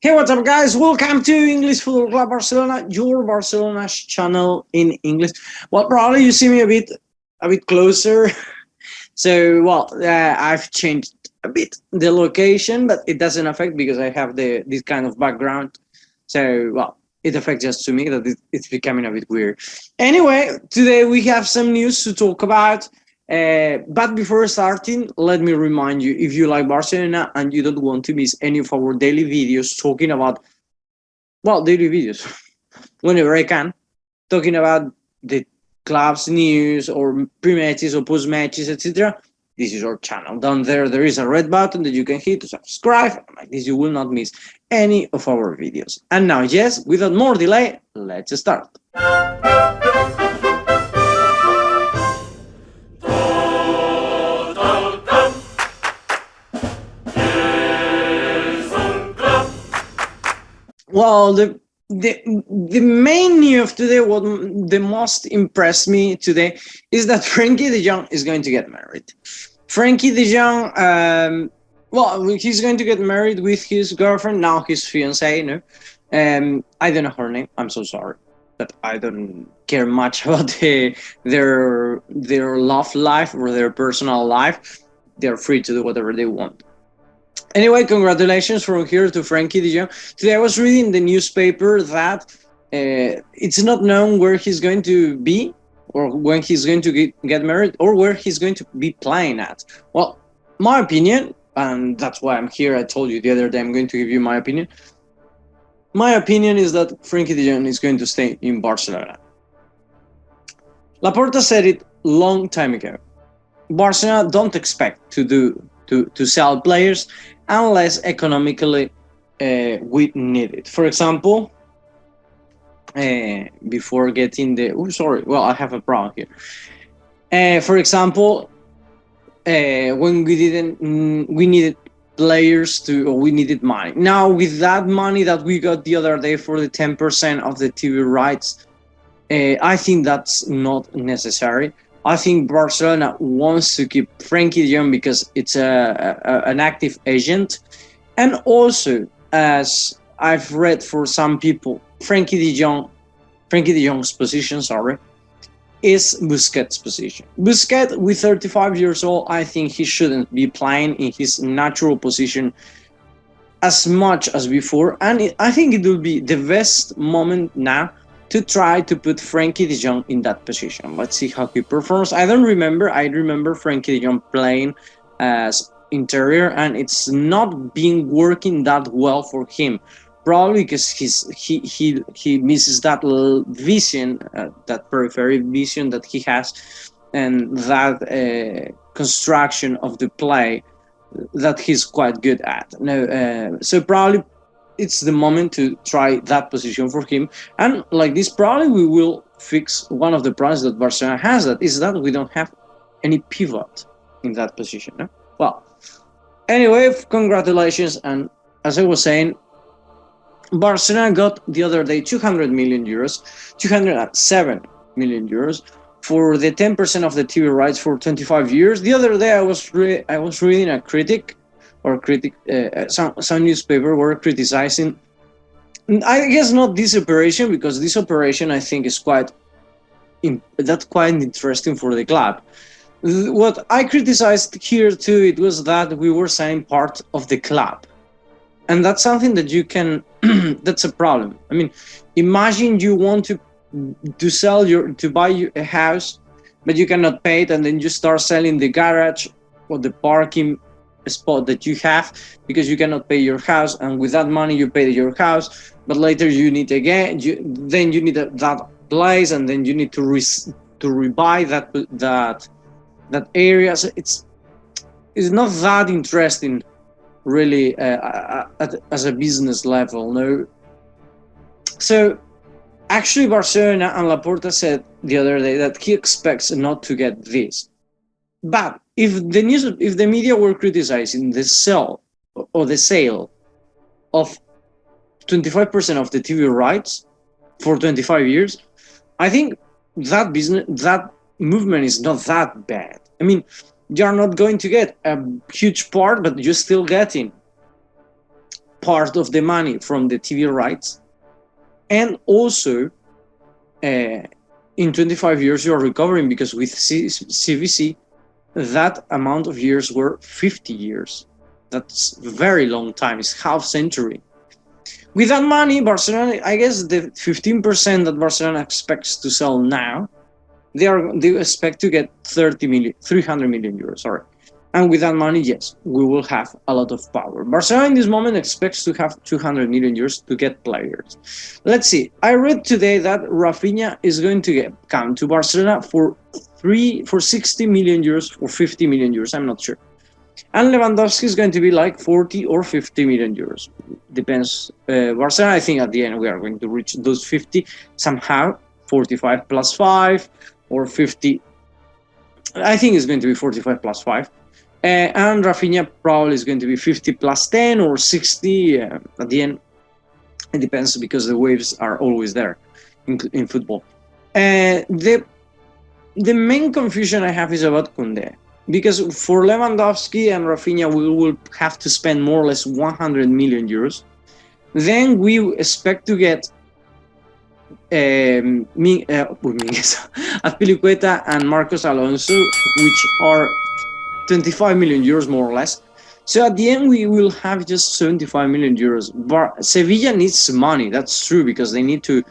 Hey, what's up, guys? Welcome to English Football Club Barcelona, your Barcelona's channel in English. Well, probably you see me a bit closer. So, I've changed a bit the location, but it doesn't affect because I have this kind of background. So, it affects just to me that it's becoming a bit weird. Anyway, today we have some news to talk about. But before starting, let me remind you, if you like Barcelona and you don't want to miss any of our daily videos talking about, daily videos, whenever I can, talking about the club's news or pre-matches or post-matches, etc., this is our channel. Down there is a red button that you can hit to subscribe. Like this, you will not miss any of our videos. And now, yes, without more delay, let's start. Well, the main news today, what the most impressed me today, is that Frankie de Jong is going to get married. Frankie de Jong, he's going to get married with his girlfriend, now his fiancée, no? I don't know her name, I'm so sorry. But I don't care much about their love life or their personal life. They're free to do whatever they want. Anyway, congratulations from here to Frankie de Jong. Today I was reading the newspaper that it's not known where he's going to be or when he's going to get married or where he's going to be playing at. Well, my opinion, and that's why I'm here, I told you the other day I'm going to give you my opinion. My opinion is that Frankie de Jong is going to stay in Barcelona. Laporta said it long time ago. Barcelona don't expect to sell players unless economically we need it. For example, before getting I have a problem here. For example, when we needed players we needed money. Now with that money that we got the other day for the 10% of the TV rights, I think that's not necessary. I think Barcelona wants to keep Frankie de Jong because it's an active agent. And also, as I've read for some people, Frankie de Jong's position, is Busquets' position. Busquets, with 35 years old, I think he shouldn't be playing in his natural position as much as before. And I think it will be the best moment now to try to put Frankie de Jong in that position. Let's see how he performs. I remember Frankie de Jong playing as interior, and it's not been working that well for him. Probably because he misses that vision, that periphery vision that he has, and that construction of the play that he's quite good at. So probably it's the moment to try that position for him. And like this, probably we will fix one of the problems that Barcelona has, that is that we don't have any pivot in that position. No? Well, anyway, congratulations. And as I was saying, Barcelona got the other day 207 million euros for the 10% of the TV rights for 25 years. The other day I was reading a some newspaper were criticizing, I guess not this operation, because this operation I think is quite interesting for the club. What I criticized here too, it was that we were saying part of the club, and that's something that you can that's a problem. I mean, imagine you want to buy a house, but you cannot pay it, and then you start selling the garage or the parking spot that you have because you cannot pay your house, and with that money you pay your house, but later you need again, you need that place, and then you need to rebuy that area. So it's not that interesting really as a business level, no. So actually Barcelona and Laporta said the other day that he expects not to get this. But if the media were criticizing the sale of 25% of the TV rights for 25 years, I think that movement is not that bad. I mean, you're not going to get a huge part, but you're still getting part of the money from the TV rights, and also in 25 years you are recovering, because with CVC that amount of years were 50 years. That's a very long time. It's half century. With that money, Barcelona, I guess the 15% that Barcelona expects to sell now, they expect to get 300 million euros. Sorry. And with that money, yes, we will have a lot of power. Barcelona in this moment expects to have 200 million euros to get players. Let's see. I read today that Rafinha is going to come to Barcelona for 60 million euros or 50 million euros. I'm not sure. And Lewandowski is going to be like 40 or 50 million euros. Depends. Barcelona, I think at the end we are going to reach those 50 somehow. 45 plus 5 or 50. I think it's going to be 45 plus 5. And Rafinha probably is going to be 50 plus 10 or 60 at the end. It depends, because the waves are always there in football. The main confusion I have is about Koundé, because for Lewandowski and Rafinha we will have to spend more or less 100 million euros. Then we expect to get Azpilicueta and Marcos Alonso, which are 25 million euros more or less. So at the end we will have just 75 million euros. But Sevilla needs money, that's true, because they need to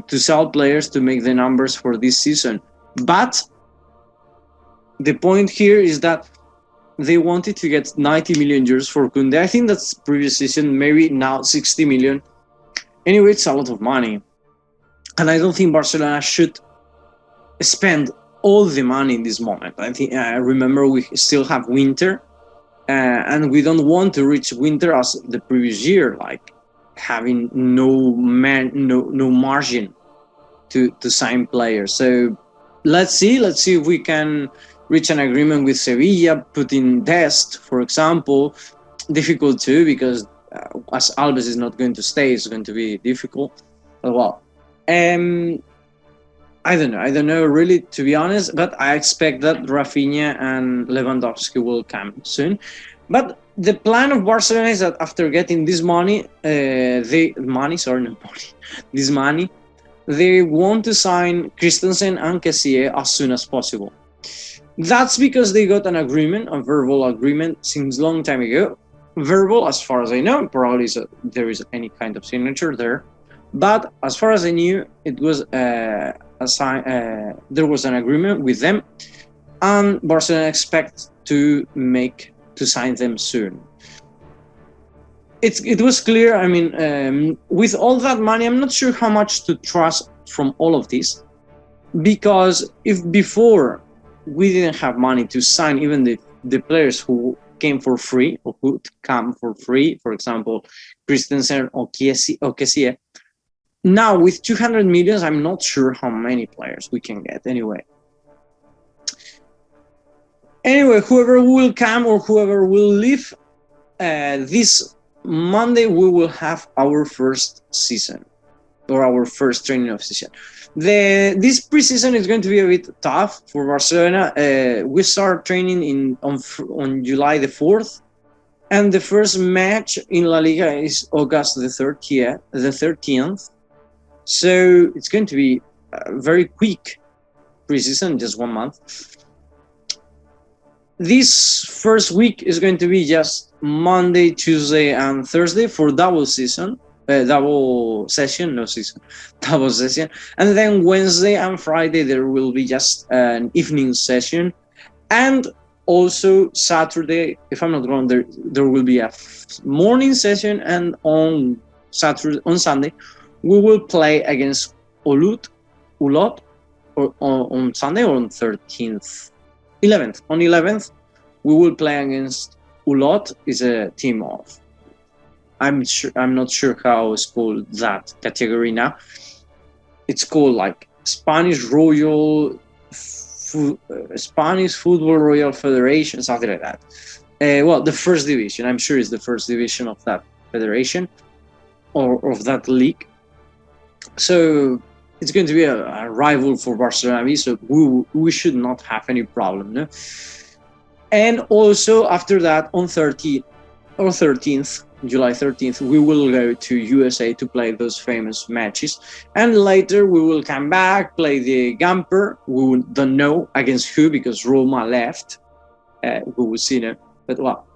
sell players to make the numbers for this season. But the point here is that they wanted to get 90 million euros for Koundé. I think that's previous season, maybe now 60 million. Anyway, it's a lot of money. And I don't think Barcelona should spend all the money in this moment. I remember we still have winter, and we don't want to reach winter as the previous year, like having no margin to sign players. So let's see if we can reach an agreement with Sevilla, put in Dest, for example. Difficult too, because as Alba is not going to stay, it's going to be difficult. But well, I don't know really, to be honest, but I expect that Rafinha and Lewandowski will come soon. But the plan of Barcelona is that after getting this money, they want to sign Christensen and Kessié as soon as possible. That's because they got an agreement, a verbal agreement, since long time ago. Verbal, as far as I know, probably there is any kind of signature there. But as far as I knew, it was there was an agreement with them, and Barcelona expects to sign them soon. It was clear. I mean, with all that money, I'm not sure how much to trust from all of this, because if before we didn't have money to sign even the players who came for free or who come for free, for example, Christensen or Kessié. Now with 200 million, I'm not sure how many players we can get anyway. Whoever will come or whoever will leave, this Monday we will have our first season or our first training of season. This preseason is going to be a bit tough for Barcelona. We start training on July the 4th, and the first match in La Liga is August the 13th. So it's going to be a very quick preseason, just 1 month. This first week is going to be just Monday, Tuesday, and Thursday for double session. And then Wednesday and Friday there will be just an evening session, and also Saturday, if I'm not wrong, there will be a morning session, and on Sunday we will play against Ulot, or on Sunday or on 11th. On 11th we will play against Ulot. Is a team of, I'm not sure how it's called, that category now. It's called like Spanish Football Royal Federation, something like that. Well, the first division. I'm sure it's the first division of that federation or of that league. So it's going to be a rival for Barcelona. So we should not have any problem, no? And also after that, on 13th, July 13th, we will go to USA to play those famous matches. And later we will come back, play the Gamper. We don't know against who because Roma left. We will see now. But well.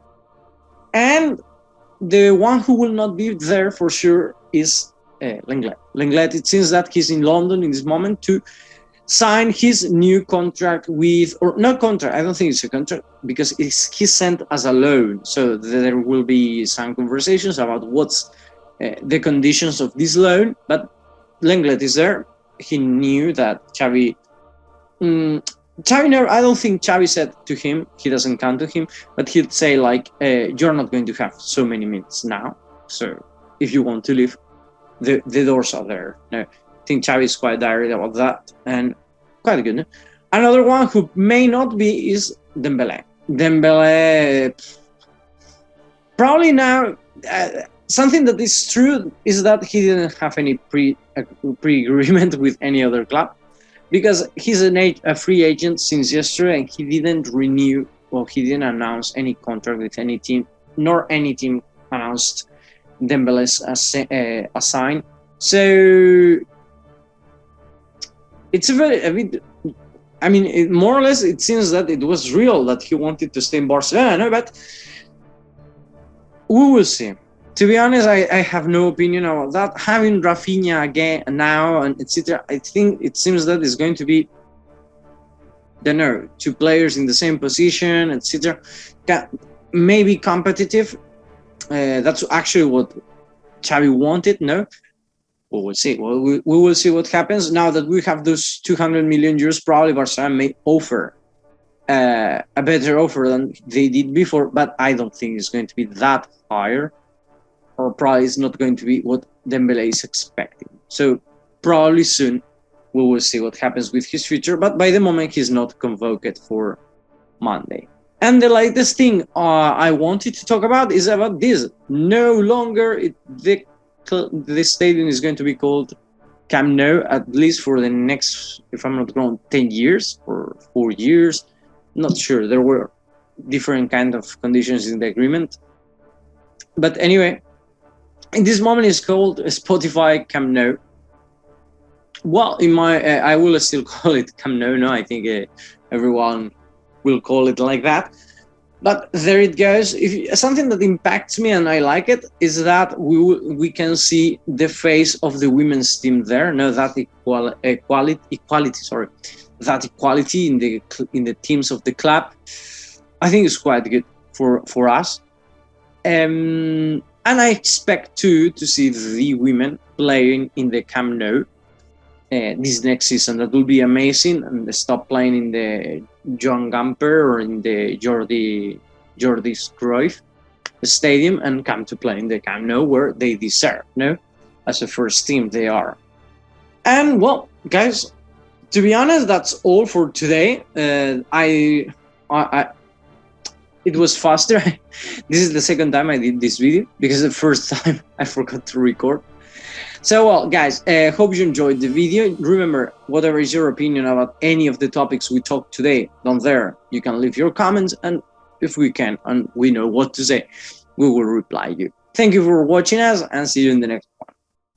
And the one who will not be there for sure is Lenglet. Lenglet, it seems that he's in London in this moment to sign his new contract with, or not contract, I don't think it's a contract, because he's sent as a loan. So there will be some conversations about what's the conditions of this loan. But Lenglet is there. He knew that Xavi... Xavi, I don't think Xavi said to him, he doesn't count to him, but he'd say like, you're not going to have so many minutes now. So if you want to leave, the doors are there. No, I think Xavi is quite direct about that and quite good. No? Another one who may not be is Dembele. Dembele, probably now, something that is true is that he didn't have any pre-agreement with any other club, because he's a free agent since yesterday and he didn't renew, or he didn't announce any contract with any team, nor any team announced Dembele's a sign. So it's a bit, I mean, more or less it seems that it was real that he wanted to stay in Barcelona, no? But we will see. To be honest, I have no opinion about that. Having Rafinha again now and etc., I think it seems that it's going to be, don't know, two players in the same position, etc. Maybe competitive. That's actually what Xavi wanted. No, we will see. Well, we will see what happens now that we have those 200 million euros. Probably Barcelona may offer a better offer than they did before, but I don't think it's going to be that higher. Or probably it's not going to be what Dembele is expecting. So probably soon we will see what happens with his future. But by the moment, he's not convoked for Monday. And the latest thing I wanted to talk about is about this. No longer the stadium is going to be called Camp Nou, at least for the next, if I'm not wrong, 10 years or 4 years. Not sure. There were different kind of conditions in the agreement. But anyway, in this moment, it's called Spotify Camp Nou. Well, I will still call it Camp Nou. No, I think everyone will call it like that. But there it goes. Something that impacts me and I like it is that we can see the face of the women's team there. No, that equality. Sorry, that equality in the teams of the club. I think it's quite good for us. And I expect to see the women playing in the Camp Nou this next season. That will be amazing. And they stop playing in the Joan Gamper or in the Jordi's Cruyff Stadium and come to play in the Camp Nou, where they deserve. No, as a first team they are. And well, guys, to be honest, that's all for today. It was faster. This is the second time I did this video because the first time I forgot to record. So, well, guys, hope you enjoyed the video. Remember, whatever is your opinion about any of the topics we talked today, down there, you can leave your comments, and if we can, and we know what to say, we will reply you. Thank you for watching us, and see you in the next